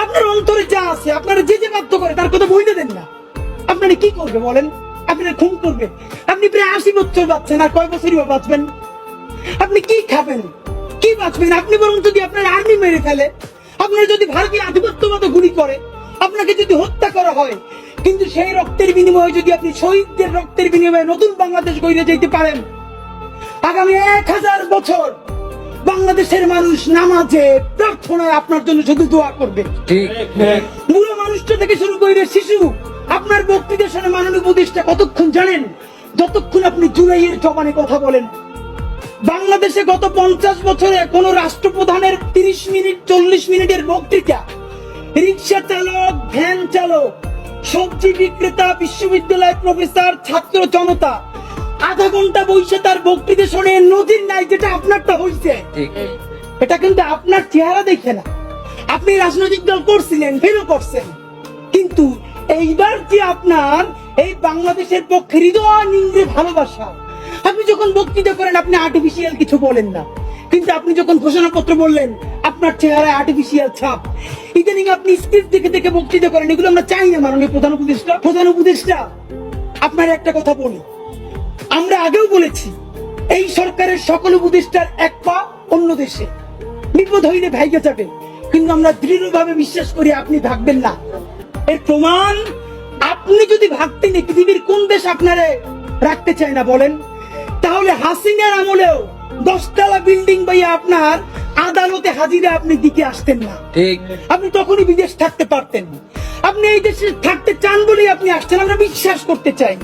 আপনার অন্তরে যা আছে, আপনারা যে যে বাধ্য করে তার কথা বইতে দেন না। আপনারা কি করবে বলেন? আপনারা খুন করবে। আপনি প্রায় 80 বছর বাঁচছেন, আর কয় বছরই বা বাঁচবেন? আপনি কি খাবেন, কি বাঁচবেন? আপনি বরং যদি আপনার আর্মি মেরে ফেলে, আপনার যদি ভারতীয় আধিপত্যবাদ গুলি করে, আপনাকে যদি হত্যা করা হয়, কিন্তু সেই রক্তের বিনিময়ে যদি আপনি শহীদদের রক্তের বিনিময়ে নতুন বাংলাদেশ গড়ে যেতে পারেন, আগামী 1000 বছর বাংলাদেশের মানুষ নামাজে প্রার্থনায় আপনার জন্য শুধু দোয়া করবে। বুড়ো মানুষটা থেকে শুরু করে শিশু আপনার বক্তৃতা শুনে মাননীয় উপদেষ্টা কতক্ষণ জানেন? যতক্ষণ আপনি জুলাইয়ের জবানে কথা বলেন। বাংলাদেশে গত 50 বছরে কোন রাষ্ট্রপ্রধানের 30 মিনিট 40 মিনিটের বক্তৃতা, রিক্সা চালক, ভ্যান চালক, সবজি বিক্রেতা, বিশ্ববিদ্যালয় প্রফেসর, ছাত্র জনতা আধা ঘন্টা বসে তার বক্তৃতা শুনে নদীর নাই, যেটা আপনারটা হয়েছে। এটা কিন্তু আপনার চেহারা দেখে না। আপনি রাজনৈতিক দল করছিলেন, ফেরও করছেন, কিন্তু এইবার যে আপনার এই বাংলাদেশের পক্ষে হৃদয় নিংড়ে ভালোবাসা, আপনি যখন বক্তৃতা করেন আপনি আর্টিফিশিয়াল কিছু বলেন না, কিন্তু আপনি যখন ঘোষণাপত্র বললেন আপনার চেহারায় আর্টিফিশিয়াল ছাপ। ইদানিং আপনি স্ক্রিপ্ট দেখে দেখে বক্তৃতা করেন, এগুলো আমরা চাই না। মাননীয় প্রধান উপদেষ্টা আপনার একটা কথা বলি, আমরা আগেও বলেছি এই সরকারের সকল উপদেষ্টার এক পা অন্য দেশে, বিপদ হইলে ভাইগে যাবে, কিন্তু আমরা দৃঢ়ভাবে বিশ্বাস করি আপনি ভাগবেন না। এর প্রমাণ, আপনি যদি ভাগতেন পৃথিবীর কোন দেশ আপনারে রাখতে চায় না বলেন? তাহলে হাসিনার আমলেও 10 তলা বিল্ডিং পাইয়া আপনার আদালতে হাজিরা আপনি দিকে আসতেন না। আপনি তখনই বিদেশ থাকতে পারতেন। আপনি এই দেশে থাকতে চান বলেই আপনি আসছেন, আমরা বিশ্বাস করতে চাই।